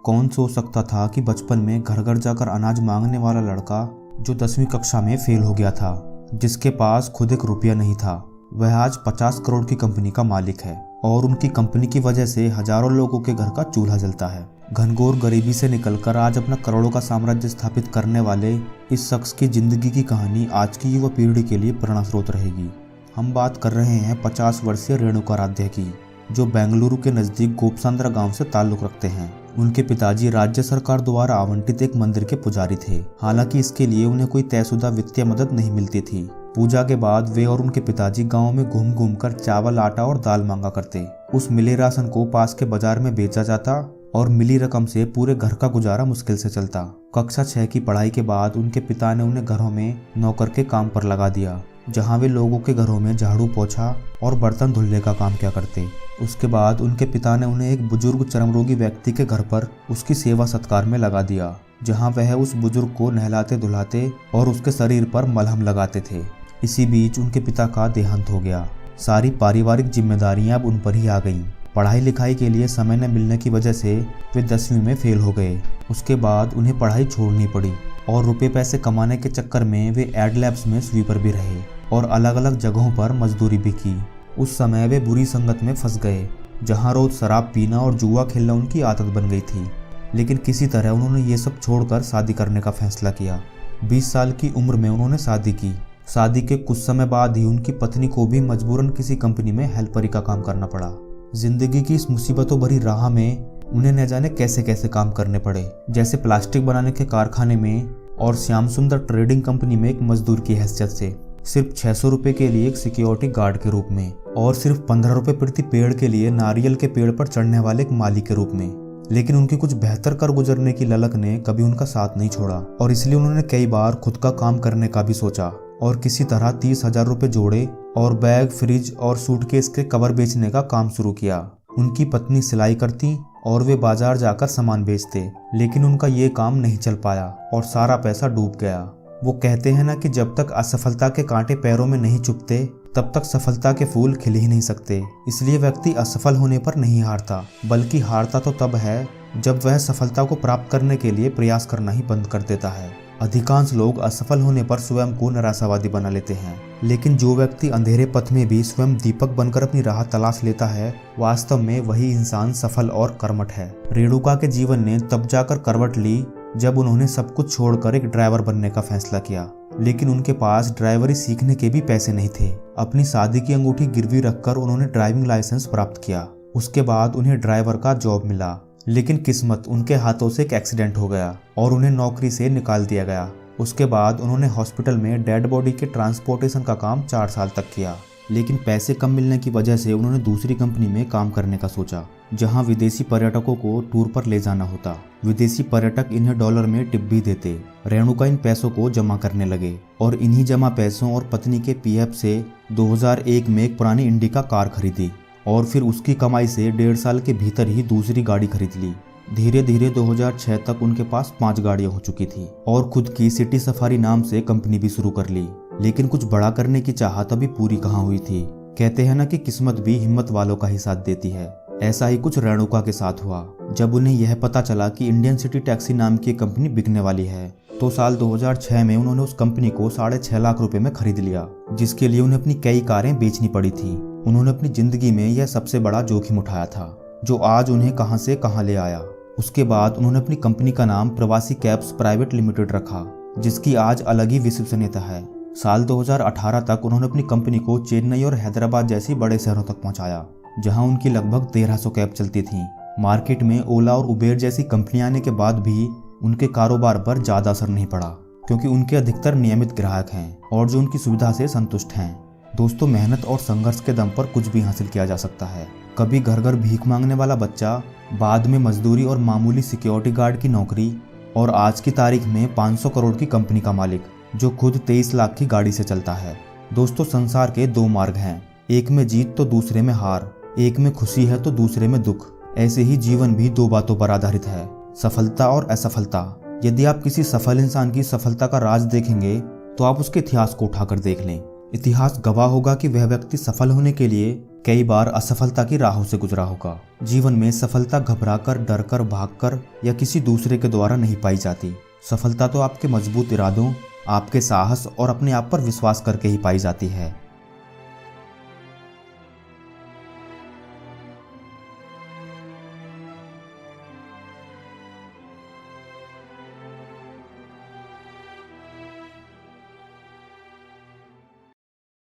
कौन सोच सकता था कि बचपन में घर घर जाकर अनाज मांगने वाला लड़का जो 10वीं कक्षा में फेल हो गया था, जिसके पास खुद एक रुपया नहीं था, वह आज 50 करोड़ की कंपनी का मालिक है और उनकी कंपनी की वजह से हजारों लोगों के घर का चूल्हा जलता है। घनघोर गरीबी से निकलकर आज अपना करोड़ों का साम्राज्य स्थापित करने वाले इस शख्स की जिंदगी की कहानी आज की युवा पीढ़ी के लिए प्रेरणा स्रोत रहेगी। हम बात कर रहे हैं 50 वर्षीय रेणुका राध्या की, जो बेंगलुरु के नज़दीक गोपसांद्रा गांव से ताल्लुक़ रखते हैं। उनके पिताजी राज्य सरकार द्वारा आवंटित एक मंदिर के पुजारी थे। हालांकि इसके लिए उन्हें कोई तयशुदा वित्तीय मदद नहीं मिलती थी। पूजा के बाद वे और उनके पिताजी गांव में घूम घूम कर चावल, आटा और दाल मांगा करते। उस मिले राशन को पास के बाजार में बेचा जाता और मिली रकम से पूरे घर का गुजारा मुश्किल से चलता। कक्षा 6 की पढ़ाई के बाद उनके पिता ने उन्हें घरों में नौकर के काम पर लगा दिया, जहां वे लोगों के घरों में झाड़ू पोछा और बर्तन धुलने का काम किया करते। उसके बाद उनके पिता ने उन्हें एक बुजुर्ग चर्मरोगी व्यक्ति के घर पर उसकी सेवा सत्कार में लगा दिया, जहां वह उस बुजुर्ग को नहलाते धुलाते और उसके शरीर पर मलहम लगाते थे। इसी बीच उनके पिता का देहांत हो गया। सारी पारिवारिक जिम्मेदारियां अब उन पर ही आ गईं। पढ़ाई लिखाई के लिए समय न मिलने की वजह से वे 10वीं में फेल हो गए। उसके बाद उन्हें पढ़ाई छोड़नी पड़ी और रुपये पैसे कमाने के चक्कर में वे एड लैब्स में स्वीपर भी रहे और अलग अलग जगहों पर मजदूरी भी की। उस समय वे बुरी संगत में फंस गए, जहां रोज शराब पीना और जुआ खेलना उनकी आदत बन गई थी। लेकिन किसी तरह उन्होंने ये सब छोड़कर शादी करने का फैसला किया। 20 साल की उम्र में उन्होंने शादी की। शादी के कुछ समय बाद ही उनकी पत्नी को भी मजबूरन किसी कंपनी में हेल्परी का काम करना पड़ा। जिंदगी की इस मुसीबतों भरी राह में उन्हें न जाने कैसे कैसे काम करने पड़े, जैसे प्लास्टिक बनाने के कारखाने में और श्याम सुंदर ट्रेडिंग कंपनी में एक मजदूर की हैसियत से, सिर्फ 600 रुपये के लिए एक सिक्योरिटी गार्ड के रूप में और सिर्फ 15 रुपये प्रति पेड़ के लिए नारियल के पेड़ पर चढ़ने वाले एक माली के रूप में। लेकिन उनकी कुछ बेहतर कर गुजरने की ललक ने कभी उनका साथ नहीं छोड़ा और इसलिए उन्होंने कई बार खुद का काम करने का भी सोचा और किसी तरह 30,000 रुपये जोड़े और बैग, फ्रिज और सूटकेस के कवर बेचने का काम शुरू किया। उनकी पत्नी सिलाई करती और वे बाजार जाकर सामान बेचते, लेकिन उनका ये काम नहीं चल पाया और सारा पैसा डूब गया। वो कहते हैं ना कि जब तक असफलता के कांटे पैरों में नहीं चुभते तब तक सफलता के फूल खिल ही नहीं सकते। इसलिए व्यक्ति असफल होने पर नहीं हारता, बल्कि हारता तो तब है जब वह सफलता को प्राप्त करने के लिए प्रयास करना ही बंद कर देता है। अधिकांश लोग असफल होने पर स्वयं को निराशावादी बना लेते हैं, लेकिन जो व्यक्ति अंधेरे पथ में भी स्वयं दीपक बनकर अपनी राह तलाश लेता है, वास्तव में वही इंसान सफल और कर्मठ है। रेणुका के जीवन ने तब जाकर करवट ली जब उन्होंने सब कुछ छोड़कर एक ड्राइवर बनने का फैसला किया। लेकिन उनके पास ड्राइवरी सीखने के भी पैसे नहीं थे। अपनी शादी की अंगूठी गिरवी रखकर उन्होंने ड्राइविंग लाइसेंस प्राप्त किया। उसके बाद उन्हें ड्राइवर का जॉब मिला, लेकिन किस्मत उनके हाथों से एक एक्सीडेंट हो गया और उन्हें नौकरी से निकाल दिया गया। उसके बाद उन्होंने हॉस्पिटल में डेड बॉडी के ट्रांसपोर्टेशन का काम 4 साल तक किया, लेकिन पैसे कम मिलने की वजह से उन्होंने दूसरी कंपनी में काम करने का सोचा, जहां विदेशी पर्यटकों को टूर पर ले जाना होता। विदेशी पर्यटक इन्हें डॉलर में टिप भी देते। रेणुका इन पैसों को जमा करने लगे और इन्हीं जमा पैसों और पत्नी के पीएफ से 2001 में एक पुरानी इंडिका कार खरीदी और फिर उसकी कमाई से 1.5 साल के भीतर ही दूसरी गाड़ी खरीद ली। धीरे धीरे 2006 तक उनके पास 5 गाड़ियां हो चुकी थी और खुद की सिटी सफारी नाम से कंपनी भी शुरू कर ली। लेकिन कुछ बड़ा करने की चाहत अभी पूरी कहाँ हुई थी। कहते हैं ना कि किस्मत भी हिम्मत वालों का ही साथ देती है। ऐसा ही कुछ रेणुका के साथ हुआ। जब उन्हें यह पता चला कि इंडियन सिटी टैक्सी नाम की कंपनी बिकने वाली है, तो साल 2006 में उन्होंने उस कंपनी को 6.5 लाख रुपए में खरीद लिया, जिसके लिए उन्हें अपनी कई कारें बेचनी पड़ी थी। उन्होंने अपनी जिंदगी में यह सबसे बड़ा जोखिम उठाया था, जो आज उन्हें कहां से कहां ले आया। उसके बाद उन्होंने अपनी कंपनी का नाम प्रवासी कैब्स प्राइवेट लिमिटेड रखा, जिसकी आज अलग ही विश्वसनीयता है। साल 2018 तक उन्होंने अपनी कंपनी को चेन्नई और हैदराबाद जैसी बड़े शहरों तक पहुंचाया, जहां उनकी लगभग 1300 कैब चलती थीं। मार्केट में ओला और उबेर जैसी कंपनियां आने के बाद भी उनके कारोबार पर ज़्यादा असर नहीं पड़ा, क्योंकि उनके अधिकतर नियमित ग्राहक हैं और जो उनकी सुविधा से संतुष्ट हैं। दोस्तों, मेहनत और संघर्ष के दम पर कुछ भी हासिल किया जा सकता है। कभी घर घर भीख मांगने वाला बच्चा, बाद में मजदूरी और मामूली सिक्योरिटी गार्ड की नौकरी, और आज की तारीख में 500 करोड़ की कंपनी का मालिक, जो खुद 23 लाख की गाड़ी से चलता है। दोस्तों, संसार के 2 मार्ग हैं, एक में जीत तो दूसरे में हार, एक में खुशी है तो दूसरे में दुख। ऐसे ही जीवन भी 2 बातों पर आधारित है, सफलता और असफलता। यदि आप किसी सफल इंसान की सफलता का राज देखेंगे तो आप उसके इतिहास को उठाकर देख लें। इतिहास गवाह होगा कि वह व्यक्ति सफल होने के लिए कई बार असफलता की राहों से गुजरा होगा। जीवन में सफलता घबराकर, डरकर, भागकर या किसी दूसरे के द्वारा नहीं पाई जाती। सफलता तो आपके मजबूत इरादों, आपके साहस और अपने आप पर विश्वास करके ही पाई जाती है।